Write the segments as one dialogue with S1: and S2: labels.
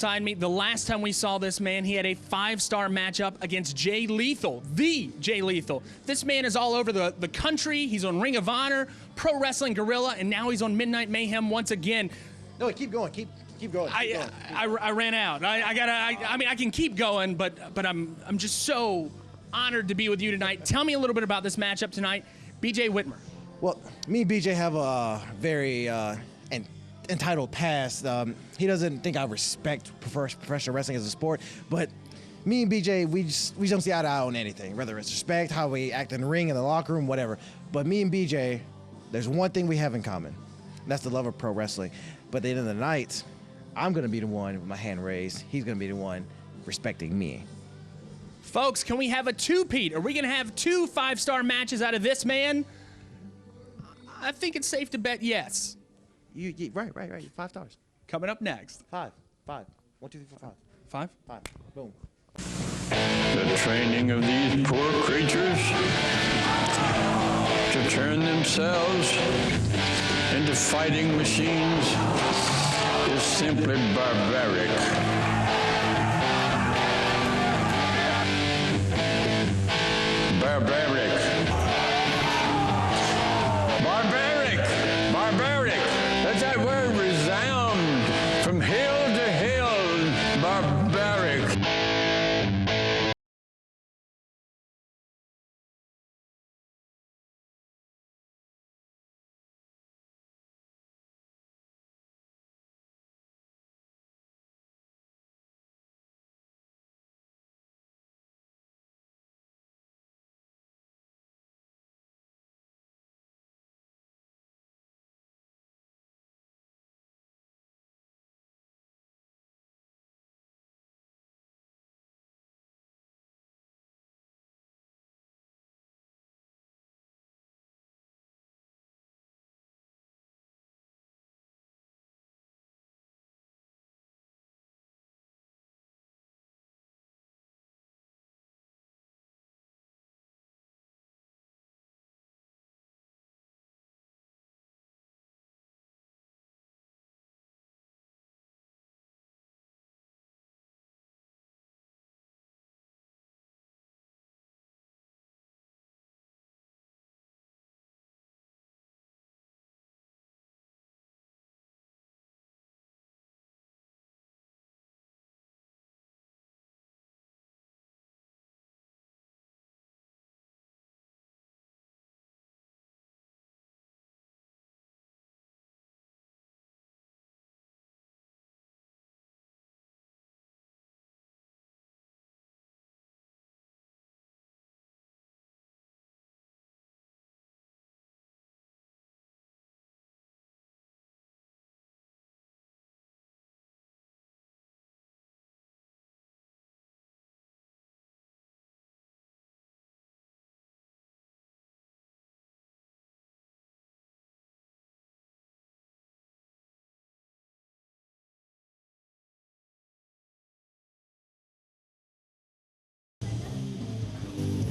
S1: Beside me, the last time we saw this man, he had a 5-star matchup against Jay Lethal, the Jay Lethal. This man is all over the country. He's on Ring of Honor, Pro Wrestling Guerrilla, and now he's on Midnight Mayhem once again.
S2: No, keep going. Keep going.
S1: I ran out. I mean, I can keep going, but I'm just so honored to be with you tonight. Tell me a little bit about this matchup tonight, BJ Whitmer.
S2: Well, me and BJ have a very entitled past. He doesn't think I respect professional wrestling as a sport, but me and BJ, we don't see eye to eye on anything, whether it's respect, how we act in the ring, in the locker room, whatever. But me and BJ, there's one thing we have in common, and that's the love of pro wrestling. But at the end of the night, I'm going to be the one with my hand raised. He's going to be the one respecting me.
S1: Folks, can we have a two-peat? Are we going to have 2 5-star matches out of this man? I think it's safe to bet yes.
S2: Right. 5 stars.
S1: Coming up next.
S2: 5. 1, 2, 3, 4, 5.
S1: 5?
S2: Boom.
S3: The training of these poor creatures to turn themselves into fighting machines is simply barbaric. Barbaric. Let that word resound from hill to hill. Barbaric.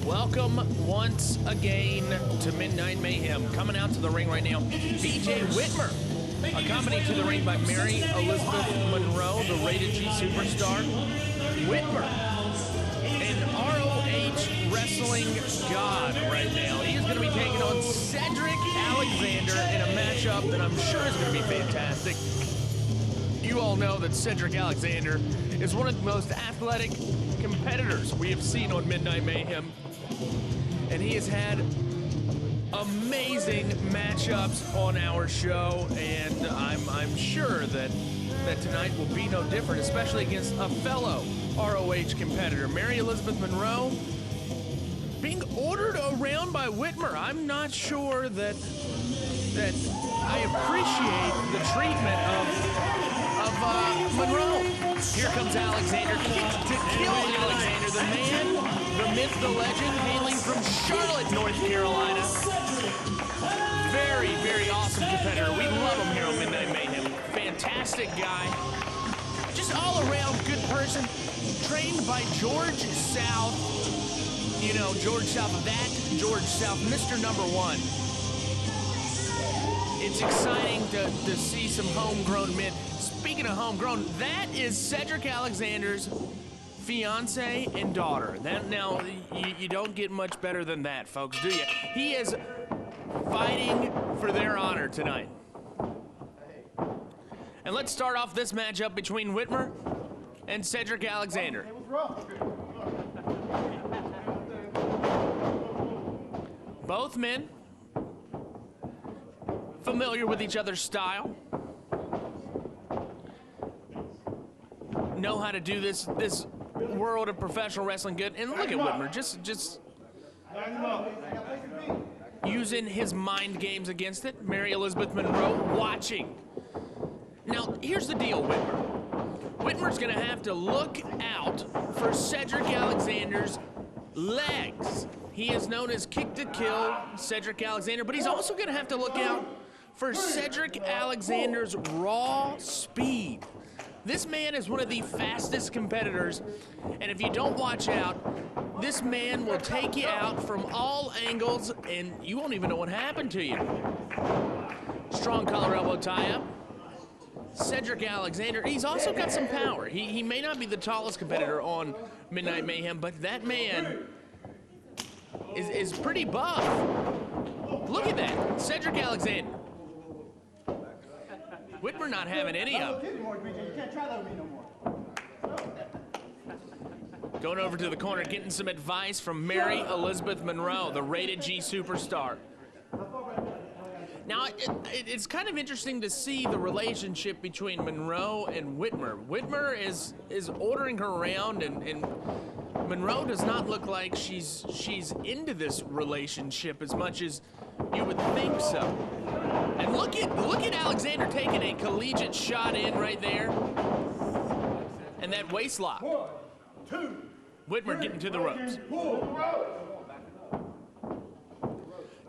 S1: Welcome once again to Midnight Mayhem. Coming out to the ring right now, BJ Whitmer, accompanied to the ring by Mary Elizabeth Monroe, the Rated G superstar. Whitmer, an ROH wrestling god right now. He is going to be taking on Cedric Alexander in a matchup that I'm sure is going to be fantastic. You all know that Cedric Alexander is one of the most athletic competitors we have seen on Midnight Mayhem. And he has had amazing matchups on our show, and I'm sure that tonight will be no different, especially against a fellow ROH competitor. Mary Elizabeth Monroe being ordered around by Whitmer. I'm not sure that I appreciate the treatment of Monroe. Here comes Alexander to kill Alexander, the man, the myth, the legend, hailing from Charlotte, North Carolina. Very, very awesome competitor. We love him here on Midnight Mayhem. Fantastic guy. Just all around good person. Trained by George South. You know, George South, that George South, Mr. Number 1. It's exciting to see some homegrown men. Speaking of homegrown, that is Cedric Alexander's fiance and daughter. Now, you don't get much better than that, folks, do you? He is fighting for their honor tonight. And let's start off this matchup between Whitmer and Cedric Alexander. Both men familiar with each other's style, know how to do this world of professional wrestling good. And look at Whitmer, just using his mind games against it. Mary Elizabeth Monroe watching. Now, here's the deal, Whitmer. Whitmer's gonna have to look out for Cedric Alexander's legs. He is known as kick to kill Cedric Alexander, but he's also gonna have to look out for Cedric Alexander's raw speed. This man is one of the fastest competitors, and if you don't watch out, this man will take you out from all angles, and you won't even know what happened to you. Strong collar elbow tie-up. Cedric Alexander, he's also got some power. He may not be the tallest competitor on Midnight Mayhem, but that man is pretty buff. Look at that, Cedric Alexander. Whitmer not having any of it. Going over to the corner, getting some advice from Mary Elizabeth Monroe, the rated G superstar. Now, it's kind of interesting to see the relationship between Monroe and Whitmer. Whitmer is ordering her around, and Monroe does not look like she's into this relationship as much as you would think so. And look at Alexander taking a collegiate shot in right there. And that waist lock.
S4: 1, 2,
S1: Whitmer getting to the ropes.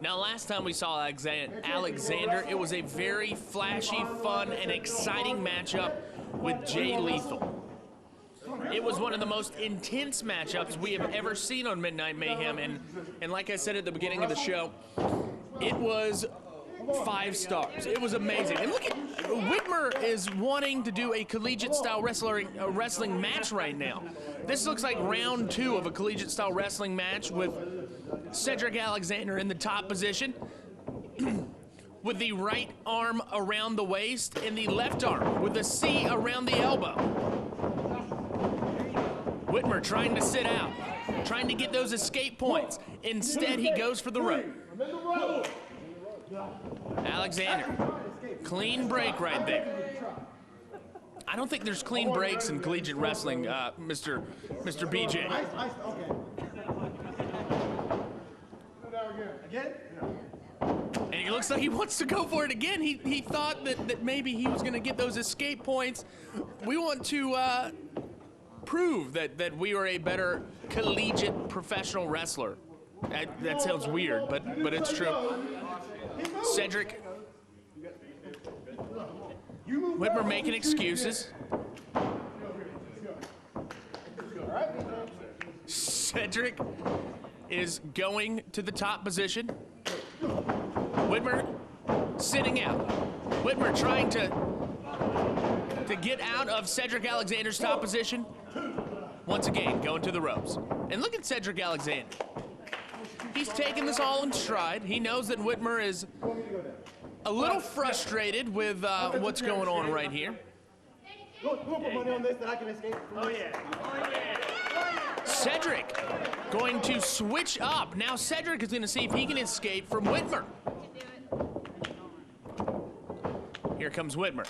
S1: Now, last time we saw Alexander, it was a very flashy, fun, and exciting matchup with Jay Lethal. It was one of the most intense matchups we have ever seen on Midnight Mayhem, and like I said at the beginning of the show, it was 5 stars. It was amazing. And look at Whitmer is wanting to do a collegiate-style wrestling match right now. This looks like round 2 of a collegiate-style wrestling match with Cedric Alexander in the top position with the right arm around the waist and the left arm with the C around the elbow. Whitmer trying to sit out, trying to get those escape points. Instead, he goes for the rope. Alexander, clean break right there. I don't think there's clean breaks in collegiate wrestling, Mr. BJ. And he looks like he wants to go for it again. He thought that maybe he was going to get those escape points. We want to prove that we are a better collegiate professional wrestler. That sounds weird, but it's true. Cedric. Whitmer making excuses. Cedric is going to the top position. Whitmer sitting out. Whitmer trying to get out of Cedric Alexander's top position. Once again, going to the ropes. And look at Cedric Alexander. He's taking this all in stride. He knows that Whitmer is a little frustrated with what's going on right here. Cedric going to switch up. Now Cedric is going to see if he can escape from Whitmer. Here comes Whitmer.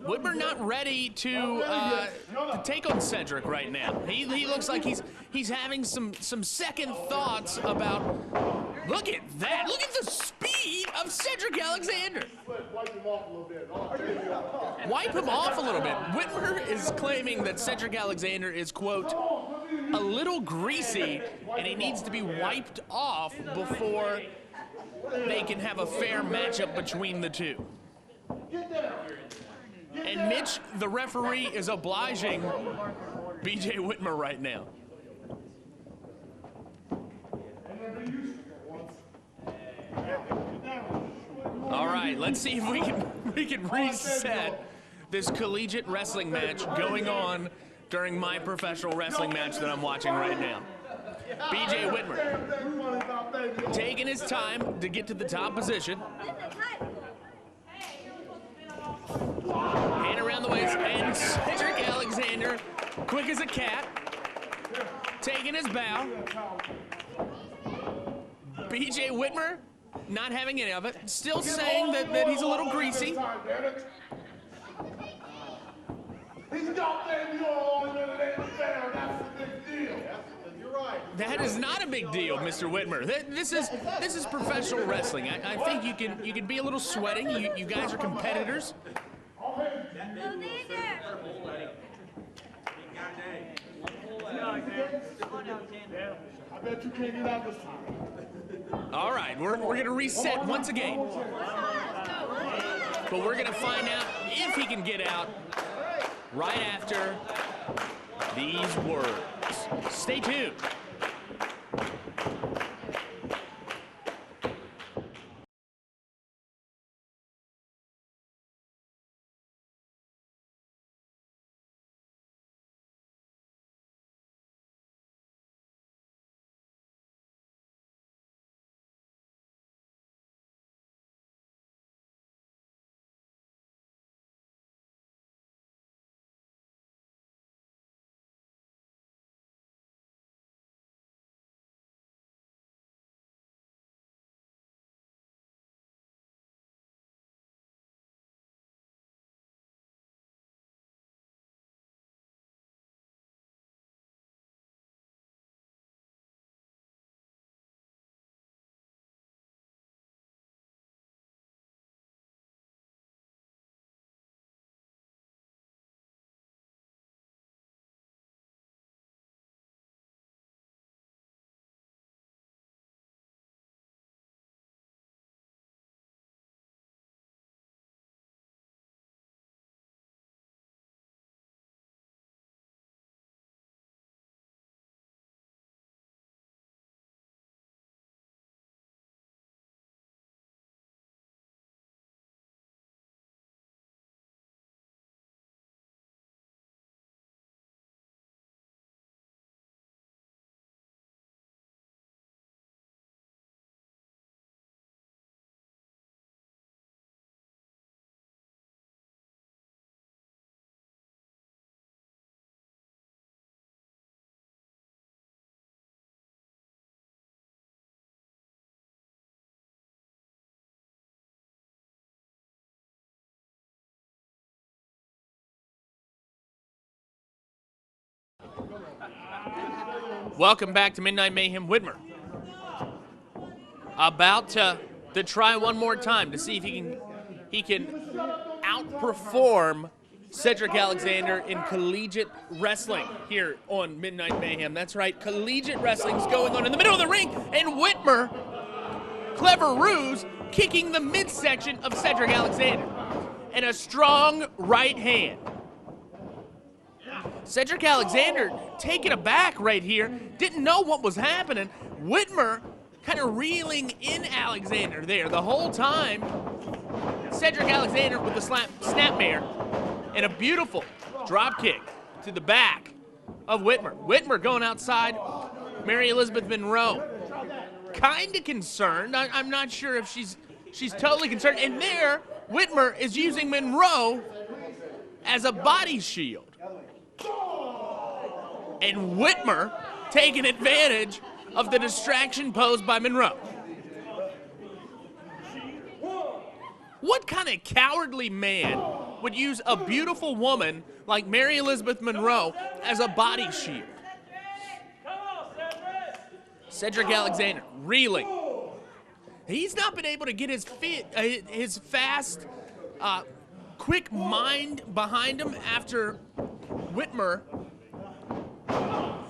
S1: Whitmer not ready to take on Cedric right now. He looks like he's having some second thoughts about. Look at that! Look at the speed of Cedric Alexander. Wipe him off a little bit. Whitmer is claiming that Cedric Alexander is, quote, a little greasy, and he needs to be wiped off before they can have a fair matchup between the two. And Mitch, the referee, is obliging BJ Whitmer right now. let's see if we can reset this collegiate wrestling match going on during my professional wrestling match that I'm watching right now. BJ Whitmer taking his time to get to the top position. Hand around the waist, and Cedric Alexander, quick as a cat, taking his bow. BJ Whitmer not having any of it, still saying that he's a little greasy. That is not a big deal, Mr. Whitmer. This is professional wrestling. I think you can be a little sweating. You guys are competitors.
S4: I bet you can't get out this time.
S1: All right, we're going to reset once again. But we're going to find out if he can get out right after these words. Stay tuned. Welcome back to Midnight Mayhem. Whitmer about to try one more time to see if he can outperform Cedric Alexander in collegiate wrestling here on Midnight Mayhem. That's right, collegiate wrestling's going on in the middle of the ring, and Whitmer, clever ruse, kicking the midsection of Cedric Alexander, and a strong right hand. Cedric Alexander taken aback right here, didn't know what was happening. Whitmer kind of reeling in Alexander there the whole time. Cedric Alexander with the snapmare and a beautiful drop kick to the back of Whitmer. Whitmer going outside Mary Elizabeth Monroe. Kind of concerned. I'm not sure if she's totally concerned. And there, Whitmer is using Monroe as a body shield. And Whitmer taking advantage of the distraction posed by Monroe. What kind of cowardly man would use a beautiful woman like Mary Elizabeth Monroe as a body shield? Cedric Alexander reeling. He's not been able to get his fast, quick mind behind him after Whitmer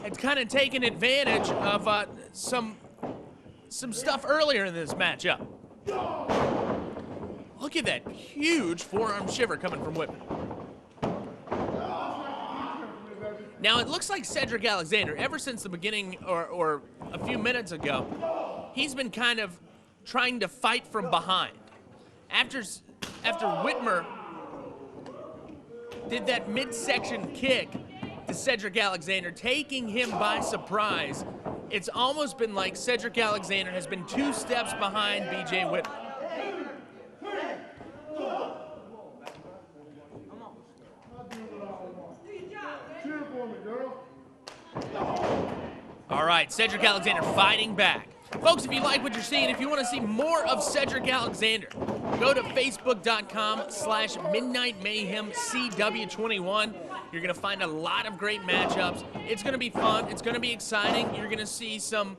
S1: had kind of taken advantage of some stuff earlier in this matchup. Look at that huge forearm shiver coming from Whitmer. Now it looks like Cedric Alexander, ever since the beginning or a few minutes ago, he's been kind of trying to fight from behind. After Whitmer did that midsection kick to Cedric Alexander, taking him by surprise, it's almost been like Cedric Alexander has been 2 steps behind BJ Whitmer. All right, Cedric Alexander fighting back. Folks, if you like what you're seeing, if you want to see more of Cedric Alexander, go to facebook.com/MidnightMayhemCW21. You're going to find a lot of great matchups. It's going to be fun. It's going to be exciting. You're going to see some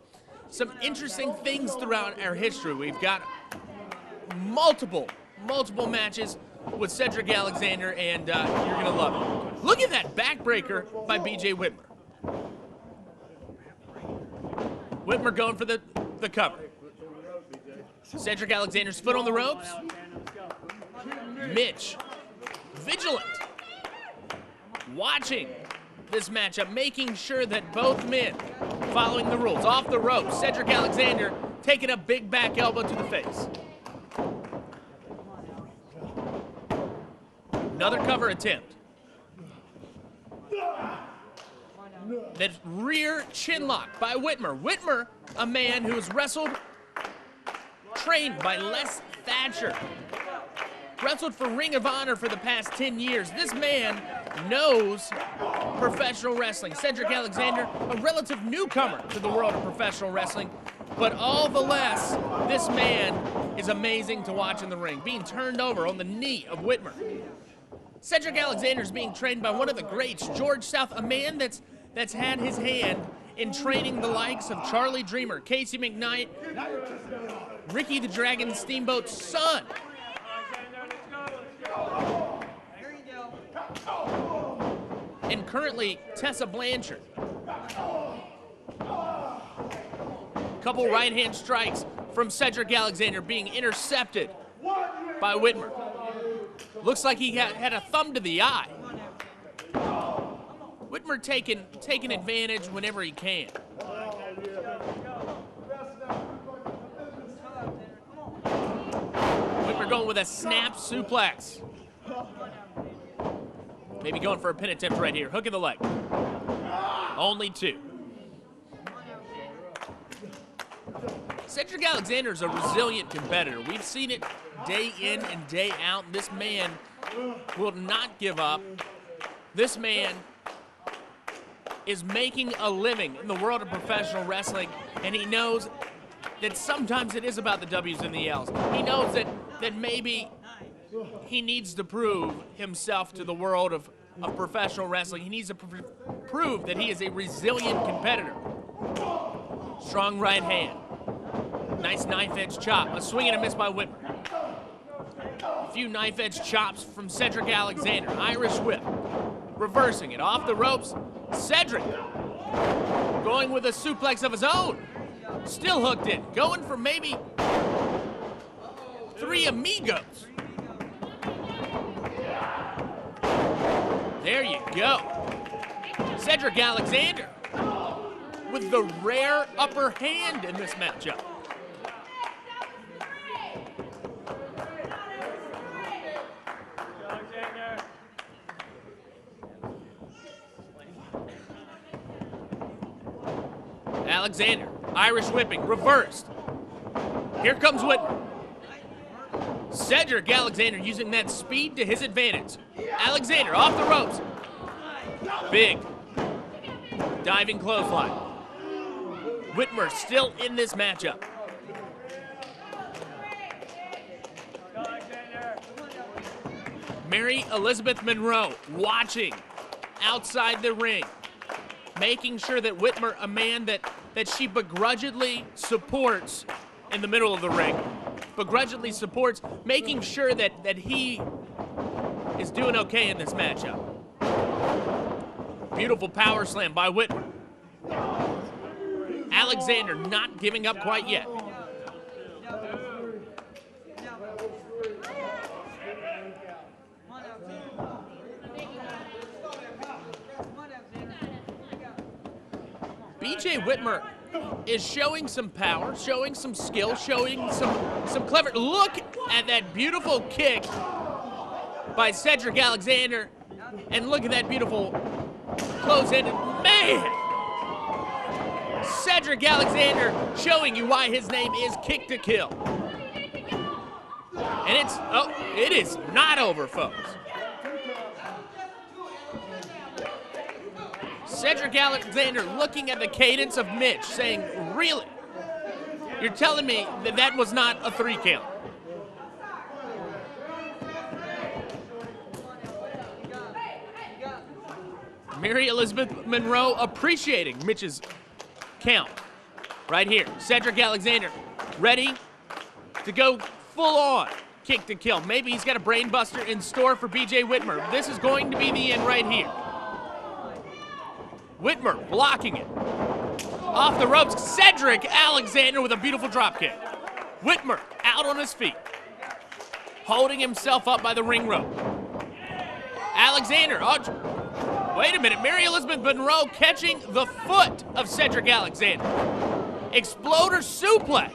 S1: interesting things throughout our history. We've got multiple matches with Cedric Alexander, and you're going to love it. Look at that backbreaker by BJ Whitmer. Whitmer going for the cover. Cedric Alexander's foot on the ropes. Mitch, vigilant, watching this matchup, making sure that both men following the rules. Off the ropes, Cedric Alexander taking a big back elbow to the face. Another cover attempt. That rear chin lock by Whitmer. Whitmer, a man who has wrestled, trained by Les Thatcher, wrestled for Ring of Honor for the past 10 years. This man knows professional wrestling. Cedric Alexander, a relative newcomer to the world of professional wrestling, but all the less, this man is amazing to watch in the ring, being turned over on the knee of Whitmer. Cedric Alexander is being trained by one of the greats, George South, a man that's had his hand in training the likes of Charlie Dreamer, Casey McKnight, Ricky the Dragon Steamboat's son. And currently, Tessa Blanchard. Couple right-hand strikes from Cedric Alexander being intercepted by Whitmer. Looks like he had a thumb to the eye. Whitmer taking advantage whenever he can. Whitmer going with a snap suplex. Maybe going for a pin attempt right here. Hook in the leg. Only 2. Cedric Alexander is a resilient competitor. We've seen it day in and day out. This man will not give up. This man is making a living in the world of professional wrestling, and he knows that sometimes it is about the W's and the L's. He knows that maybe he needs to prove himself to the world of professional wrestling. He needs to prove that he is a resilient competitor. Strong right hand. Nice knife-edge chop. A swing and a miss by Whitmer. A few knife-edge chops from Cedric Alexander. Irish whip. Reversing it. Off the ropes. Cedric going with a suplex of his own. Still hooked in. Going for maybe 3 amigos. There you go. Cedric Alexander with the rare upper hand in this matchup. Alexander, Irish whipping, reversed. Here comes Whitmer. Cedric Alexander using that speed to his advantage. Alexander off the ropes. Big diving clothesline. Whitmer still in this matchup. Mary Elizabeth Monroe watching outside the ring, making sure that Whitmer, a man that she begrudgingly supports in the middle of the ring, begrudgingly supports, making sure that he is doing okay in this matchup. Beautiful power slam by Whitmer. Alexander not giving up quite yet. BJ Whitmer is showing some power, showing some skill, showing some clever. Look at that beautiful kick by Cedric Alexander, and look at that beautiful close-handed. Man! Cedric Alexander showing you why his name is Kick to Kill. And it is not over, folks. Cedric Alexander looking at the cadence of Mitch, saying, really? You're telling me that that was not a 3 count? Mary Elizabeth Monroe appreciating Mitch's count right here. Cedric Alexander ready to go full on kick to kill. Maybe he's got a brain buster in store for BJ Whitmer. This is going to be the end right here. Whitmer blocking it. Off the ropes, Cedric Alexander with a beautiful drop kick. Whitmer out on his feet, holding himself up by the ring rope. Alexander, wait a minute, Mary Elizabeth Monroe catching the foot of Cedric Alexander. Exploder suplex.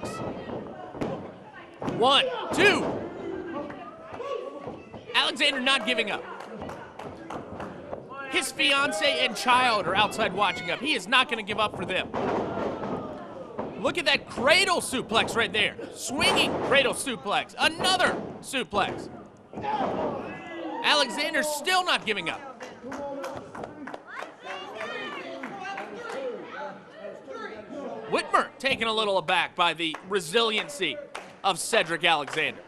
S1: 1, 2. Alexander not giving up. His fiance and child are outside watching up. He is not going to give up for them. Look at that cradle suplex right there. Swinging cradle suplex. Another suplex. Alexander still not giving up. Whitmer taken a little aback by the resiliency of Cedric Alexander.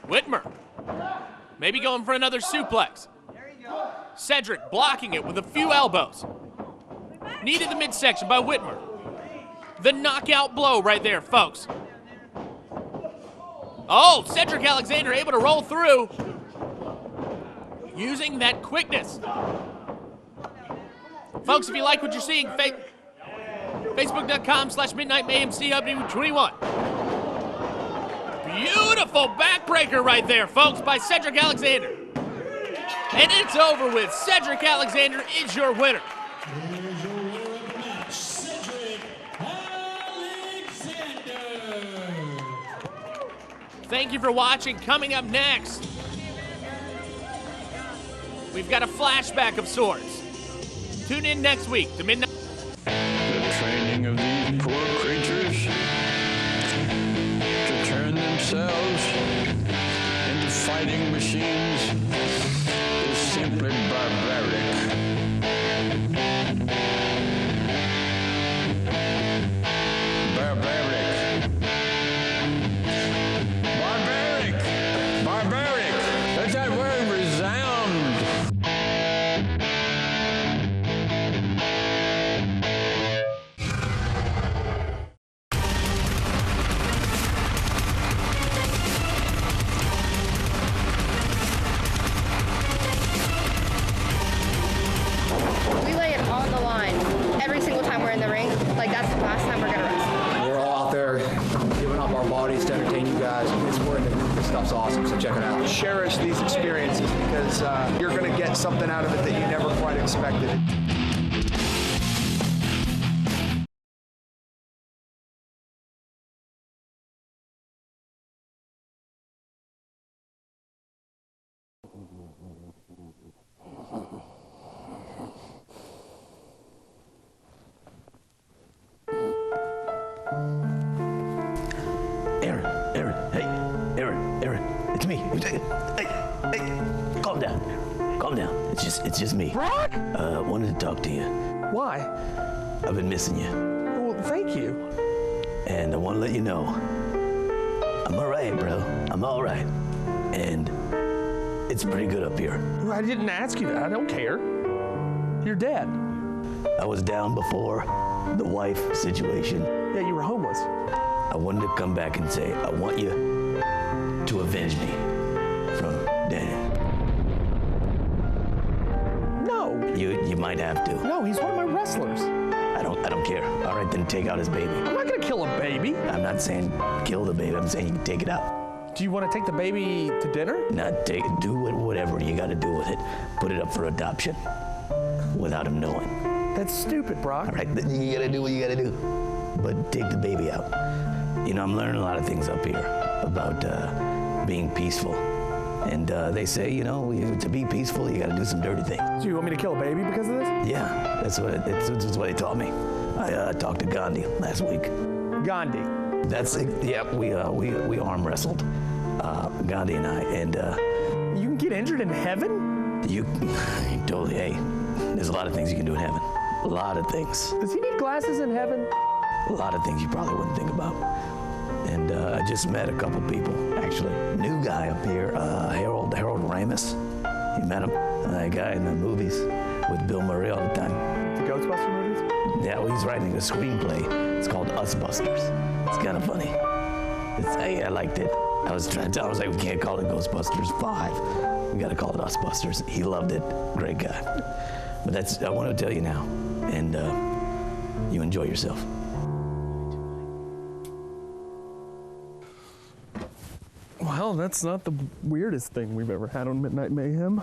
S1: Whitmer maybe going for another suplex. Cedric blocking it with a few elbows. Knee to the midsection by Whitmer. The knockout blow right there, folks. Oh, Cedric Alexander able to roll through using that quickness. Folks, if you like what you're seeing, Facebook.com/MidnightMayhemCW21. Beautiful backbreaker right there, folks, by Cedric Alexander. And it's over with. Cedric Alexander is your winner.
S5: Cedric Alexander.
S1: Thank you for watching. Coming up next, we've got a flashback of sorts. Tune in next week to Midnight.
S3: The training of these poor creatures to turn themselves into fighting machines is simply barbaric. Barbaric. Barbaric. Barbaric. Let that word resound.
S6: We lay it on the line every single time we're in the ring. Like, that's the last time we're gonna wrestle.
S7: We're all out there giving up our bodies to entertain you guys. It's worth it. This stuff's awesome, so check it out.
S8: Cherish these experiences because you're going to get something out of it that you never quite expected.
S9: Aaron, it's me. Hey, calm down. It's just me.
S10: Brock?
S9: Wanted to talk to you.
S10: Why?
S9: I've been missing you.
S10: Well, thank you.
S9: And I want to let you know, I'm all right, bro. I'm all right. And it's pretty good up here.
S10: I didn't ask you that. I don't care. You're dead.
S9: I was down before the wife situation.
S10: Yeah, you were homeless.
S9: I wanted to come back and say, I want you to avenge me from Daniel.
S10: No.
S9: You might have to.
S10: No, he's one of my wrestlers.
S9: I don't care. All right, then take out his baby.
S10: I'm not gonna kill a baby.
S9: I'm not saying kill the baby. I'm saying you can take it out.
S10: Do you want to take the baby to dinner?
S9: Not take, do whatever you got to do with it. Put it up for adoption without him knowing.
S10: That's stupid, Brock.
S9: All right, then you got to do what you got to do. But take the baby out. You know, I'm learning a lot of things up here about being peaceful. And they say, you know, to be peaceful, you got to do some dirty things.
S10: Do you want me to kill a baby because of this?
S9: Yeah, that's what they taught me. I talked to Gandhi last week.
S10: Gandhi.
S9: That's it. Yeah, we arm wrestled, Gandhi and I, and
S10: You can get injured in heaven?
S9: you totally. Hey, there's a lot of things you can do in heaven. A lot of things.
S10: Does he need glasses in heaven?
S9: A lot of things you probably wouldn't think about. And I just met a couple people, actually. New guy up here, Harold Ramis. You met him? That guy in the movies with Bill Murray all the time.
S10: The Ghostbuster movies?
S9: Yeah, well, he's writing a screenplay. It's called Us Busters. It's kind of funny. I liked it. I was trying to tell him, I was like, we can't call it Ghostbusters 5. We got to call it Us Busters. He loved it. Great guy. But I want to tell you now, and you enjoy yourself.
S10: Well, that's not the weirdest thing we've ever had on Midnight Mayhem.